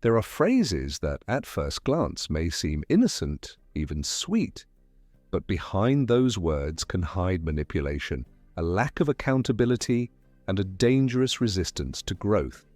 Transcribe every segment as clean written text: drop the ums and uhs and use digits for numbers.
There are phrases that at first glance may seem innocent, even sweet, but behind those words can hide manipulation, a lack of accountability, and a dangerous resistance to growth.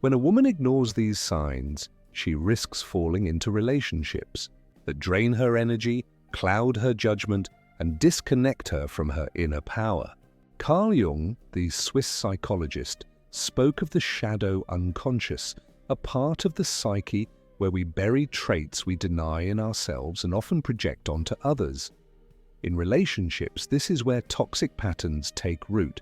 When a woman ignores these signs, she risks falling into relationships that drain her energy, cloud her judgment, and disconnect her from her inner power. Carl Jung, the Swiss psychologist, spoke of the shadow unconscious, a part of the psyche where we bury traits we deny in ourselves and often project onto others. In relationships, this is where toxic patterns take root.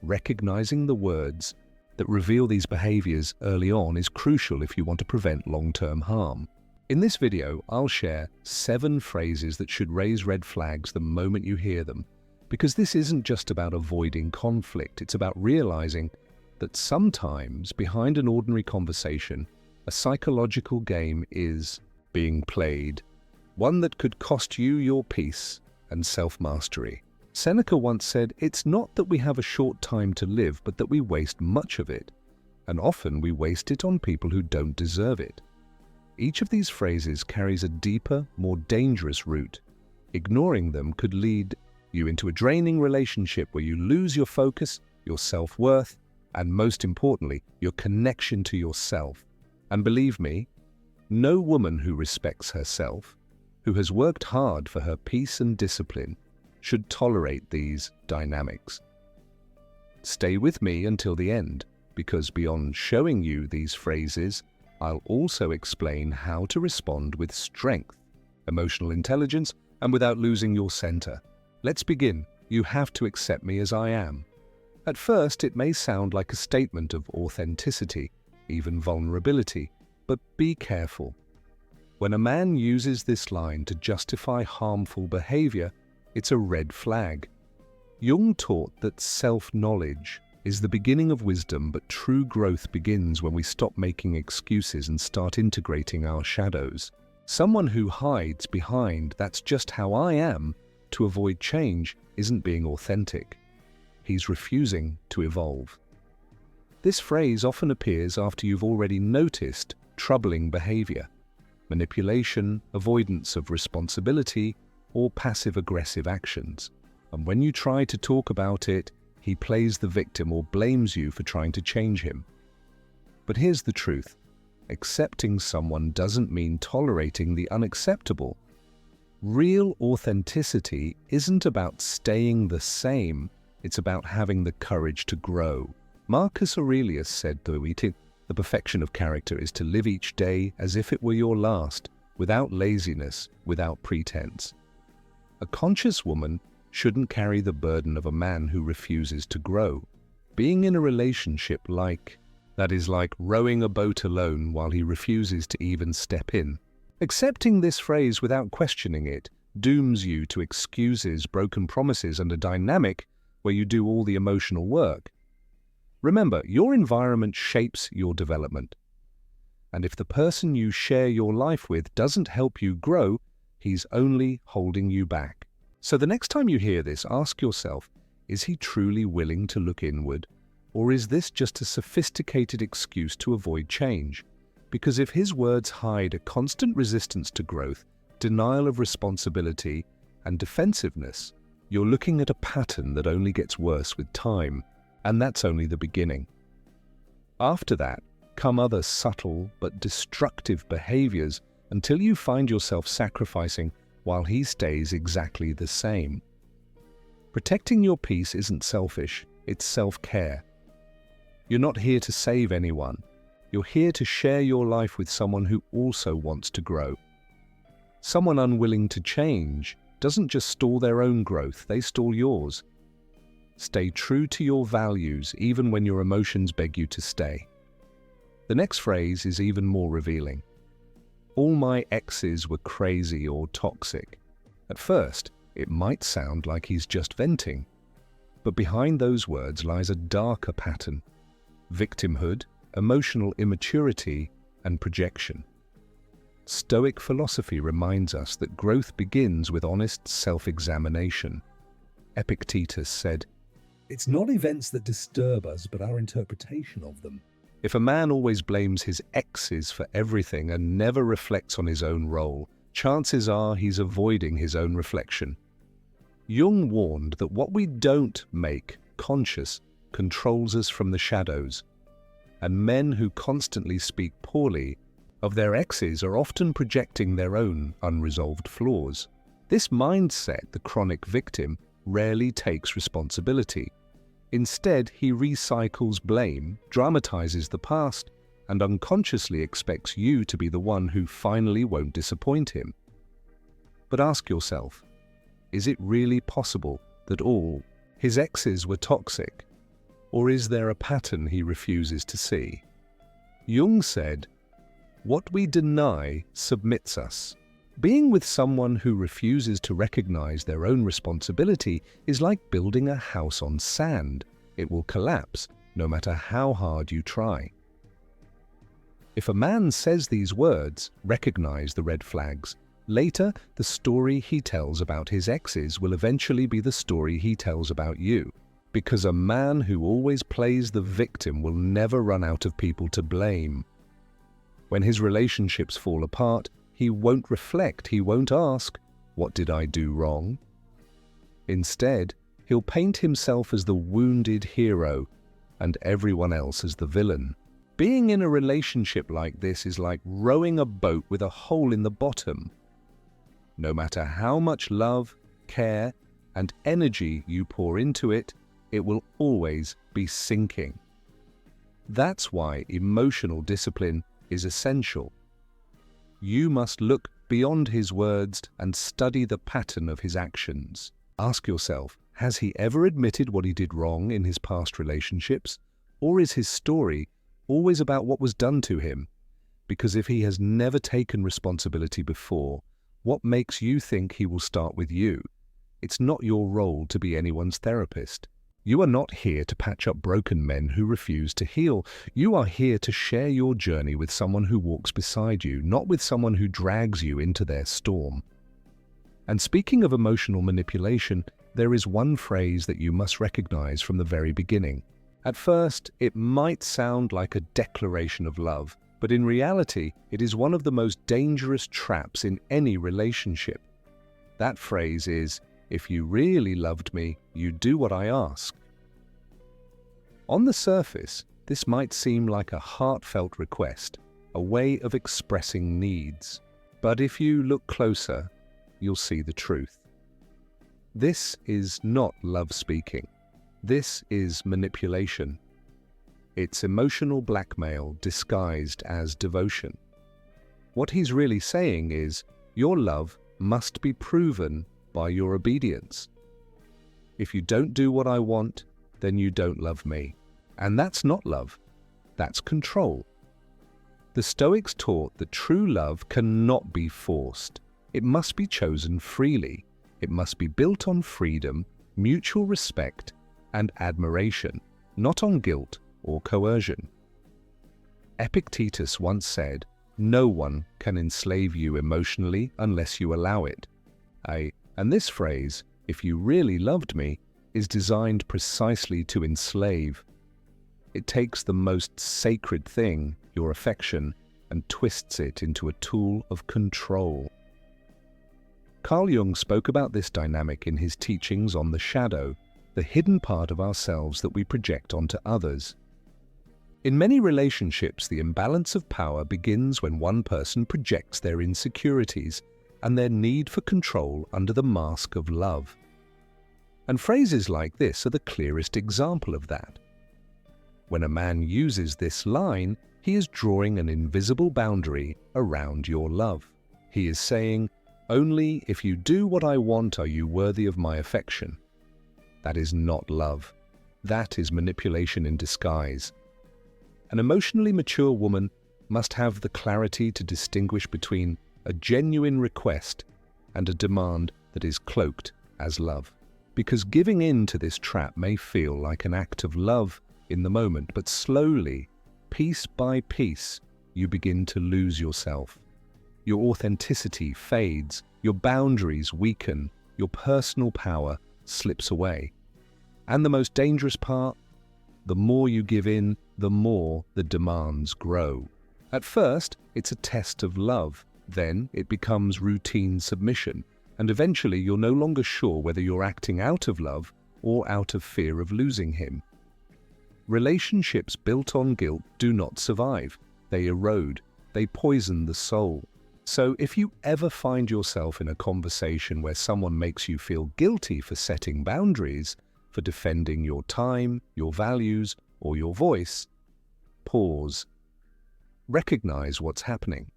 Recognizing the words that reveal these behaviors early on is crucial if you want to prevent long-term harm. In this video, I'll share 7 phrases that should raise red flags the moment you hear them, because this isn't just about avoiding conflict, it's about realizing that sometimes behind an ordinary conversation, a psychological game is being played, one that could cost you your peace and self-mastery. Seneca once said, "It's not that we have a short time to live, but that we waste much of it, and often we waste it on people who don't deserve it." Each of these phrases carries a deeper, more dangerous root. Ignoring them could lead you into a draining relationship where you lose your focus, your self-worth, and most importantly, your connection to yourself. And believe me, no woman who respects herself, who has worked hard for her peace and discipline, should tolerate these dynamics. Stay with me until the end, because beyond showing you these phrases, I'll also explain how to respond with strength, emotional intelligence, and without losing your center. Let's begin. You have to accept me as I am. At first, it may sound like a statement of authenticity, even vulnerability, but be careful. When a man uses this line to justify harmful behavior, it's a red flag. Jung taught that self-knowledge is the beginning of wisdom, but true growth begins when we stop making excuses and start integrating our shadows. Someone who hides behind "that's just how I am" to avoid change isn't being authentic. He's refusing to evolve. This phrase often appears after you've already noticed troubling behavior, manipulation, avoidance of responsibility, or passive-aggressive actions. And when you try to talk about it, he plays the victim or blames you for trying to change him. But here's the truth. Accepting someone doesn't mean tolerating the unacceptable. Real authenticity isn't about staying the same, it's about having the courage to grow. Marcus Aurelius said, "The perfection of character is to live each day as if it were your last, without laziness, without pretense." A conscious woman shouldn't carry the burden of a man who refuses to grow. Being in a relationship is like rowing a boat alone while he refuses to even step in. Accepting this phrase without questioning it dooms you to excuses, broken promises, and a dynamic where you do all the emotional work. Remember, your environment shapes your development. And if the person you share your life with doesn't help you grow, he's only holding you back. So the next time you hear this, ask yourself, is he truly willing to look inward? Or is this just a sophisticated excuse to avoid change? Because if his words hide a constant resistance to growth, denial of responsibility, and defensiveness, you're looking at a pattern that only gets worse with time, and that's only the beginning. After that come other subtle but destructive behaviors until you find yourself sacrificing while he stays exactly the same. Protecting your peace isn't selfish, it's self-care. You're not here to save anyone. You're here to share your life with someone who also wants to grow. Someone unwilling to change doesn't just stall their own growth, they stall yours. Stay true to your values even when your emotions beg you to stay. The next phrase is even more revealing. "All my exes were crazy or toxic." At first, it might sound like he's just venting, but behind those words lies a darker pattern: victimhood, emotional immaturity, and projection. Stoic philosophy reminds us that growth begins with honest self-examination. Epictetus said, "It's not events that disturb us, but our interpretation of them." If a man always blames his exes for everything and never reflects on his own role, chances are he's avoiding his own reflection. Jung warned that what we don't make conscious controls us from the shadows, and men who constantly speak poorly of their exes are often projecting their own unresolved flaws. This mindset, the chronic victim, rarely takes responsibility. Instead, he recycles blame, dramatizes the past, and unconsciously expects you to be the one who finally won't disappoint him. But ask yourself, is it really possible that all his exes were toxic? Or is there a pattern he refuses to see? Jung said, "What we deny submits us." Being with someone who refuses to recognize their own responsibility is like building a house on sand. It will collapse, no matter how hard you try. If a man says these words, recognize the red flags. Later, the story he tells about his exes will eventually be the story he tells about you. Because a man who always plays the victim will never run out of people to blame. When his relationships fall apart, he won't reflect, he won't ask, "What did I do wrong?" Instead, he'll paint himself as the wounded hero and everyone else as the villain. Being in a relationship like this is like rowing a boat with a hole in the bottom. No matter how much love, care, and energy you pour into it, it will always be sinking. That's why emotional discipline is essential. You must look beyond his words and study the pattern of his actions. Ask yourself, has he ever admitted what he did wrong in his past relationships? Or is his story always about what was done to him? Because if he has never taken responsibility before, what makes you think he will start with you? It's not your role to be anyone's therapist. You are not here to patch up broken men who refuse to heal. You are here to share your journey with someone who walks beside you, not with someone who drags you into their storm. And speaking of emotional manipulation, there is one phrase that you must recognize from the very beginning. At first, it might sound like a declaration of love, but in reality, it is one of the most dangerous traps in any relationship. That phrase is, "If you really loved me, you'd do what I ask." On the surface, this might seem like a heartfelt request, a way of expressing needs. But if you look closer, you'll see the truth. This is not love speaking. This is manipulation. It's emotional blackmail disguised as devotion. What he's really saying is, your love must be proven by your obedience. If you don't do what I want, then you don't love me. And that's not love. That's control. The Stoics taught that true love cannot be forced. It must be chosen freely. It must be built on freedom, mutual respect, and admiration, not on guilt or coercion. Epictetus once said, "No one can enslave you emotionally unless you allow it." And this phrase, "if you really loved me," is designed precisely to enslave. It takes the most sacred thing, your affection, and twists it into a tool of control. Carl Jung spoke about this dynamic in his teachings on the shadow, the hidden part of ourselves that we project onto others. In many relationships, the imbalance of power begins when one person projects their insecurities and their need for control under the mask of love. And phrases like this are the clearest example of that. When a man uses this line, he is drawing an invisible boundary around your love. He is saying, "Only if you do what I want are you worthy of my affection." That is not love. That is manipulation in disguise. An emotionally mature woman must have the clarity to distinguish between a genuine request and a demand that is cloaked as love. Because giving in to this trap may feel like an act of love in the moment, but slowly, piece by piece, you begin to lose yourself. Your authenticity fades, your boundaries weaken, your personal power slips away. And the most dangerous part, the more you give in, the more the demands grow. At first, it's a test of love. Then it becomes routine submission, and eventually you're no longer sure whether you're acting out of love or out of fear of losing him. Relationships built on guilt do not survive. They erode. They poison the soul. So if you ever find yourself in a conversation where someone makes you feel guilty for setting boundaries, for defending your time, your values, or your voice, pause. Recognize what's happening.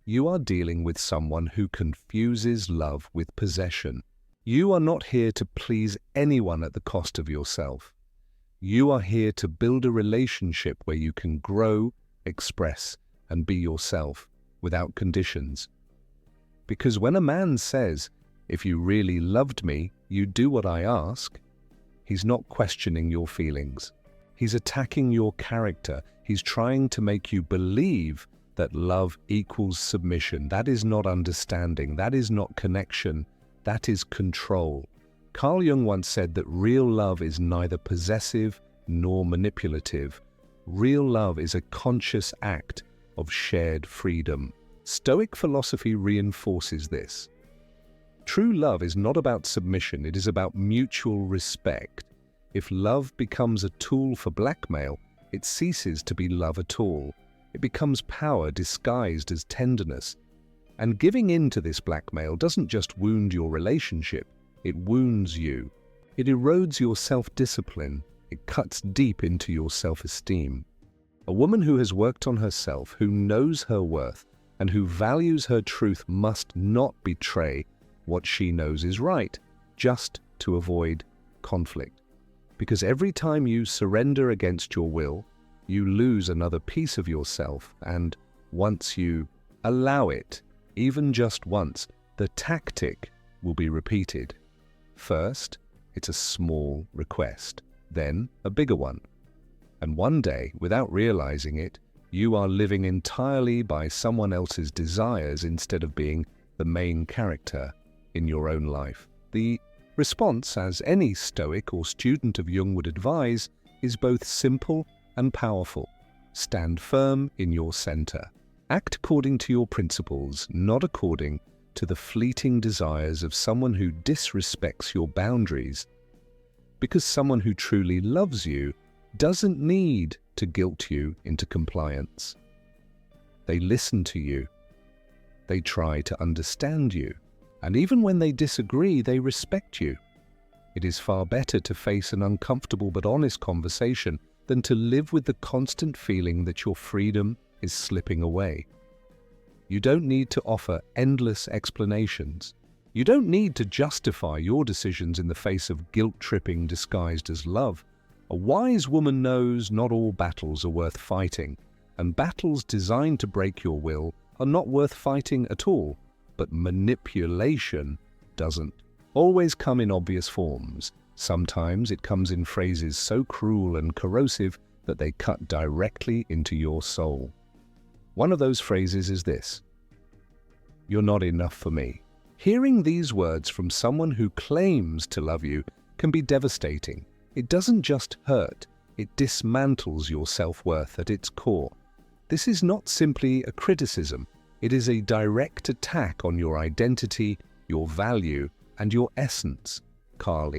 You are dealing with someone who confuses love with possession. You are not here to please anyone at the cost of yourself. You are here to build a relationship where you can grow, express, and be yourself without conditions. Because when a man says, "If you really loved me, you'd do what I ask," he's not questioning your feelings. He's attacking your character. He's trying to make you believe that love equals submission. That is not understanding. That is not connection. That is control. Carl Jung once said that real love is neither possessive nor manipulative. Real love is a conscious act of shared freedom. Stoic philosophy reinforces this. True love is not about submission, it is about mutual respect. If love becomes a tool for blackmail, it ceases to be love at all. It becomes power disguised as tenderness. And giving in to this blackmail doesn't just wound your relationship, it wounds you. It erodes your self-discipline. It cuts deep into your self-esteem. A woman who has worked on herself, who knows her worth, and who values her truth must not betray what she knows is right, just to avoid conflict. Because every time you surrender against your will, you lose another piece of yourself, and once you allow it, even just once, the tactic will be repeated. First, it's a small request, then a bigger one. And one day, without realizing it, you are living entirely by someone else's desires instead of being the main character in your own life. The response, as any Stoic or student of Jung would advise, is both simple and powerful. Stand firm in your center. Act according to your principles, not according to the fleeting desires of someone who disrespects your boundaries. Because someone who truly loves you doesn't need to guilt you into compliance. They listen to you. They try to understand you. And even when they disagree, they respect you. It is far better to face an uncomfortable but honest conversation than to live with the constant feeling that your freedom is slipping away. You don't need to offer endless explanations. You don't need to justify your decisions in the face of guilt-tripping disguised as love. A wise woman knows not all battles are worth fighting, and battles designed to break your will are not worth fighting at all. But manipulation doesn't always come in obvious forms. Sometimes it comes in phrases so cruel and corrosive that they cut directly into your soul. One of those phrases is this: "You're not enough for me." Hearing these words from someone who claims to love you can be devastating. It doesn't just hurt, it dismantles your self-worth at its core. This is not simply a criticism. It is a direct attack on your identity, your value, and your essence. Carl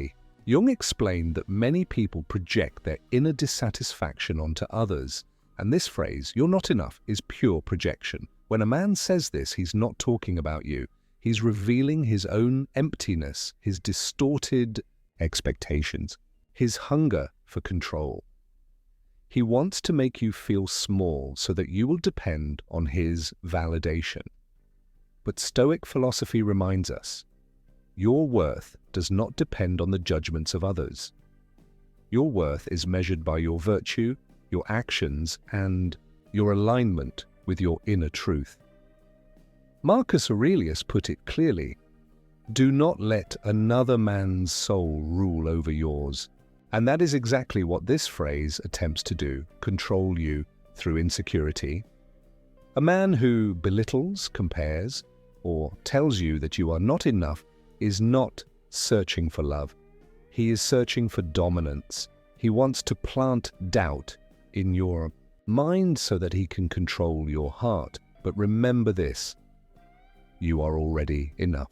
Jung explained that many people project their inner dissatisfaction onto others, and this phrase, "you're not enough," is pure projection. When a man says this, he's not talking about you. He's revealing his own emptiness, his distorted expectations, his hunger for control. He wants to make you feel small so that you will depend on his validation. But Stoic philosophy reminds us, your worth does not depend on the judgments of others. Your worth is measured by your virtue, your actions, and your alignment with your inner truth. Marcus Aurelius put it clearly, "Do not let another man's soul rule over yours." And that is exactly what this phrase attempts to do, control you through insecurity. A man who belittles, compares, or tells you that you are not enough is not searching for love. He is searching for dominance. He wants to plant doubt in your mind so that he can control your heart. But remember this: you are already enough.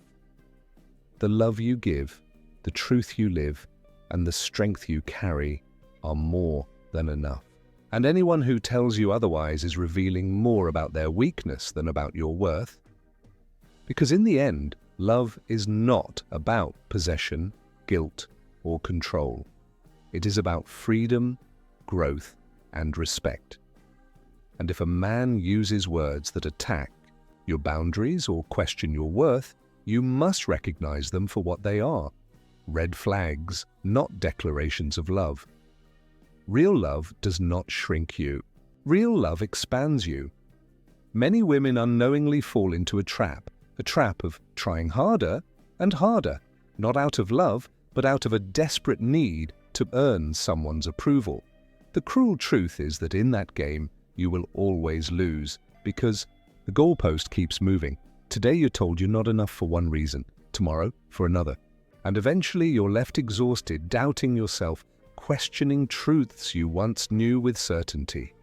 The love you give, the truth you live, and the strength you carry are more than enough. And anyone who tells you otherwise is revealing more about their weakness than about your worth. Because in the end, love is not about possession, guilt, or control. It is about freedom, growth, and respect. And if a man uses words that attack your boundaries or question your worth, you must recognize them for what they are: red flags, not declarations of love. Real love does not shrink you. Real love expands you. Many women unknowingly fall into a trap of trying harder and harder, not out of love, but out of a desperate need to earn someone's approval. The cruel truth is that in that game, you will always lose, because the goalpost keeps moving. Today you're told you're not enough for one reason, tomorrow for another. And eventually you're left exhausted, doubting yourself, questioning truths you once knew with certainty.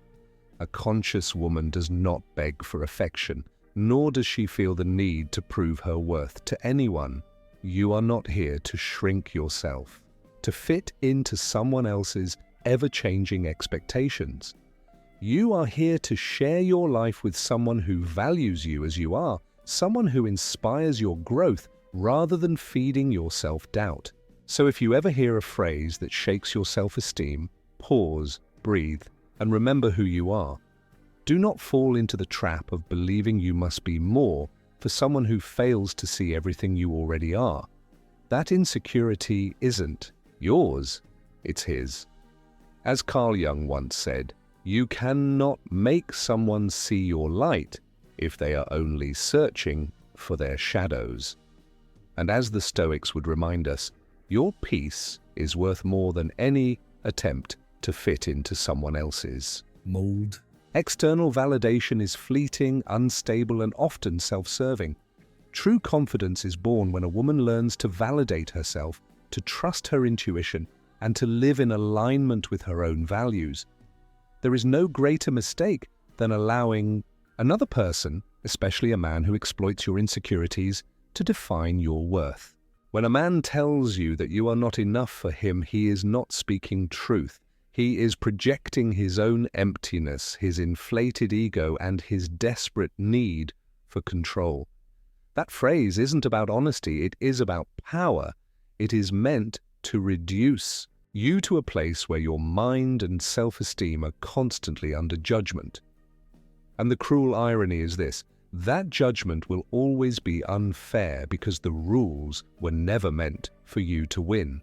A conscious woman does not beg for affection, nor does she feel the need to prove her worth to anyone. You are not here to shrink yourself, to fit into someone else's ever-changing expectations. You are here to share your life with someone who values you as you are, someone who inspires your growth rather than feeding your self-doubt. So if you ever hear a phrase that shakes your self-esteem, pause, breathe, and remember who you are. Do not fall into the trap of believing you must be more for someone who fails to see everything you already are. That insecurity isn't yours, it's his. As Carl Jung once said, you cannot make someone see your light if they are only searching for their shadows. And as the Stoics would remind us, your peace is worth more than any attempt to fit into someone else's mold. External validation is fleeting, unstable, and often self-serving. True confidence is born when a woman learns to validate herself, to trust her intuition, and to live in alignment with her own values. There is no greater mistake than allowing another person, especially a man who exploits your insecurities, to define your worth. When a man tells you that you are not enough for him, he is not speaking truth. He is projecting his own emptiness, his inflated ego, and his desperate need for control. That phrase isn't about honesty, it is about power. It is meant to reduce you to a place where your mind and self-esteem are constantly under judgment. And the cruel irony is this: that judgment will always be unfair because the rules were never meant for you to win.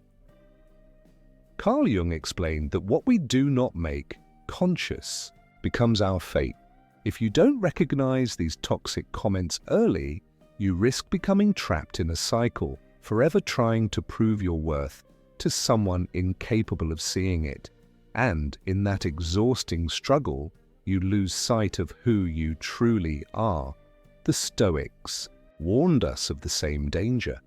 Carl Jung explained that what we do not make conscious becomes our fate. If you don't recognize these toxic comments early, you risk becoming trapped in a cycle, forever trying to prove your worth to someone incapable of seeing it. And in that exhausting struggle, you lose sight of who you truly are. The Stoics warned us of the same danger.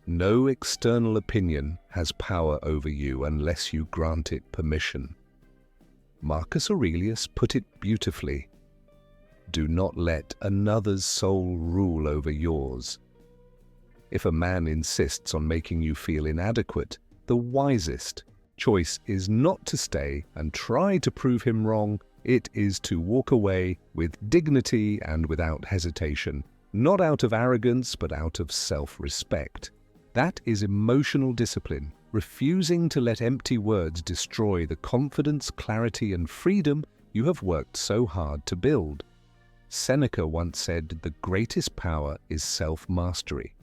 No external opinion has power over you unless you grant it permission. Marcus Aurelius put it beautifully: do not let another's soul rule over yours. If a man insists on making you feel inadequate, the wisest choice is not to stay and try to prove him wrong. It is to walk away with dignity and without hesitation, not out of arrogance but out of self-respect. That is emotional discipline, refusing to let empty words destroy the confidence, clarity, and freedom you have worked so hard to build. Seneca once said, "The greatest power is self-mastery."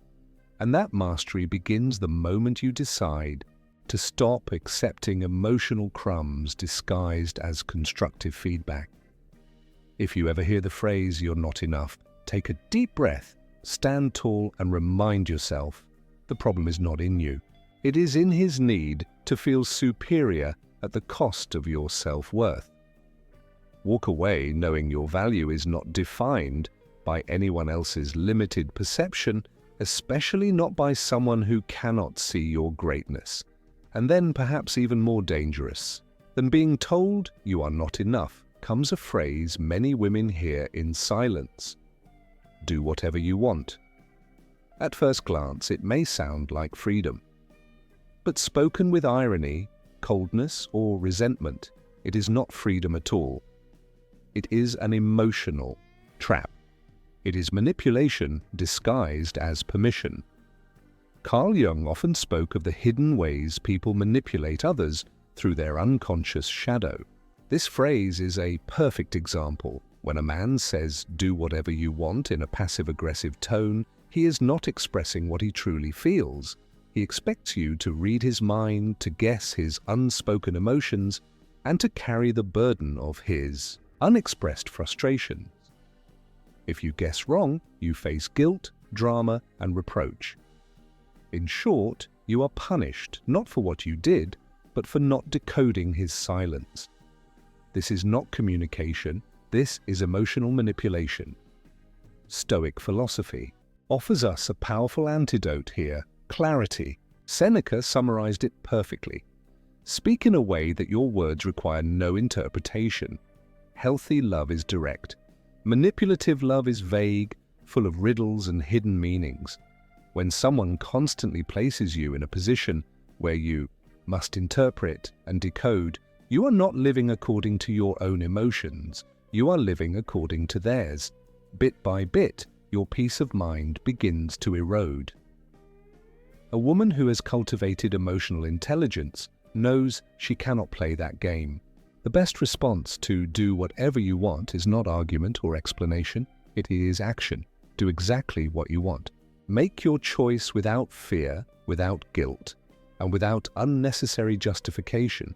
And that mastery begins the moment you decide to stop accepting emotional crumbs disguised as constructive feedback. If you ever hear the phrase, "you're not enough," take a deep breath, stand tall, and remind yourself, the problem is not in you. It is in his need to feel superior at the cost of your self-worth. Walk away knowing your value is not defined by anyone else's limited perception, especially not by someone who cannot see your greatness. And then, perhaps even more dangerous, Than being told you are not enough comes a phrase many women hear in silence. Do whatever you want. At first glance, it may sound like freedom. But spoken with irony, coldness, or resentment, it is not freedom at all. It is an emotional trap. It is manipulation disguised as permission. Carl Jung often spoke of the hidden ways people manipulate others through their unconscious shadow. This phrase is a perfect example. When a man says, "do whatever you want" in a passive-aggressive tone, he is not expressing what he truly feels. He expects you to read his mind, to guess his unspoken emotions, and to carry the burden of his unexpressed frustrations. If you guess wrong, you face guilt, drama, and reproach. In short, you are punished not for what you did, but for not decoding his silence. This is not communication, this is emotional manipulation. Stoic philosophy offers us a powerful antidote here: clarity. Seneca summarized it perfectly. Speak in a way that your words require no interpretation. Healthy love is direct. Manipulative love is vague, full of riddles and hidden meanings. When someone constantly places you in a position where you must interpret and decode, you are not living according to your own emotions, you are living according to theirs. Bit by bit, your peace of mind begins to erode. A woman who has cultivated emotional intelligence knows she cannot play that game. The best response to "do whatever you want" is not argument or explanation, it is action. Do exactly what you want. Make your choice without fear, without guilt, and without unnecessary justification.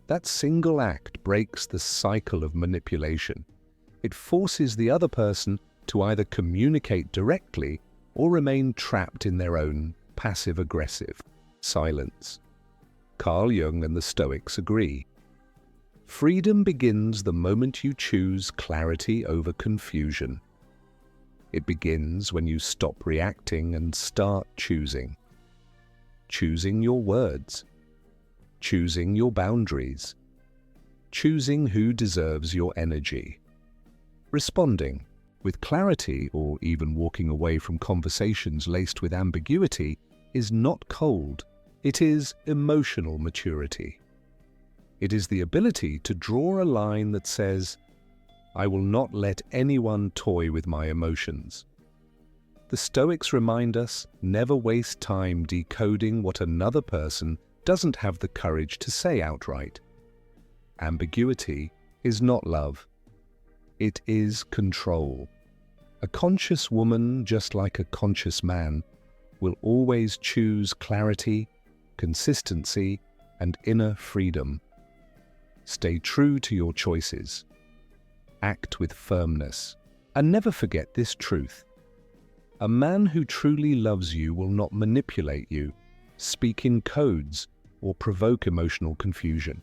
That single act breaks the cycle of manipulation. It forces the other person to either communicate directly or remain trapped in their own passive-aggressive silence. Carl Jung and the Stoics agree. Freedom begins the moment you choose clarity over confusion. It begins when you stop reacting and start choosing. Choosing your words. Choosing your boundaries. Choosing who deserves your energy. Responding with clarity, or even walking away from conversations laced with ambiguity, is not cold. It is emotional maturity. It is the ability to draw a line that says, "I will not let anyone toy with my emotions." The Stoics remind us, never waste time decoding what another person doesn't have the courage to say outright. Ambiguity is not love. It is control. A conscious woman, just like a conscious man, will always choose clarity, consistency, and inner freedom. Stay true to your choices. Act with firmness. And never forget this truth. A man who truly loves you will not manipulate you, speak in codes, or provoke emotional confusion.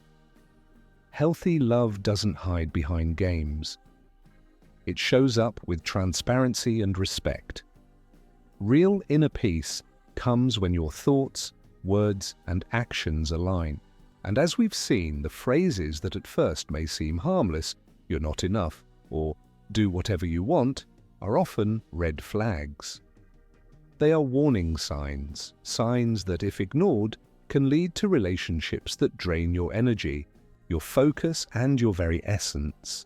Healthy love doesn't hide behind games. It shows up with transparency and respect. Real inner peace comes when your thoughts, words, and actions align. And as we've seen, the phrases that at first may seem harmless, "you're not enough," or "do whatever you want," are often red flags. They are warning signs, signs that, if ignored, can lead to relationships that drain your energy, your focus, and your very essence.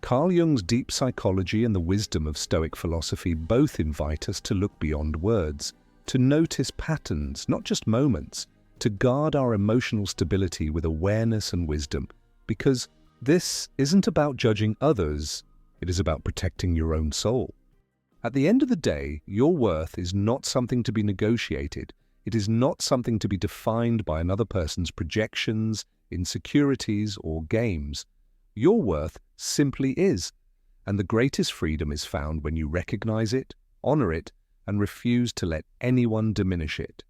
Carl Jung's deep psychology and the wisdom of Stoic philosophy both invite us to look beyond words, to notice patterns, not just moments, to guard our emotional stability with awareness and wisdom, because this isn't about judging others, it is about protecting your own soul. At the end of the day, your worth is not something to be negotiated. It is not something to be defined by another person's projections, insecurities, or games. Your worth simply is, and the greatest freedom is found when you recognize it, honor it, and refuse to let anyone diminish it.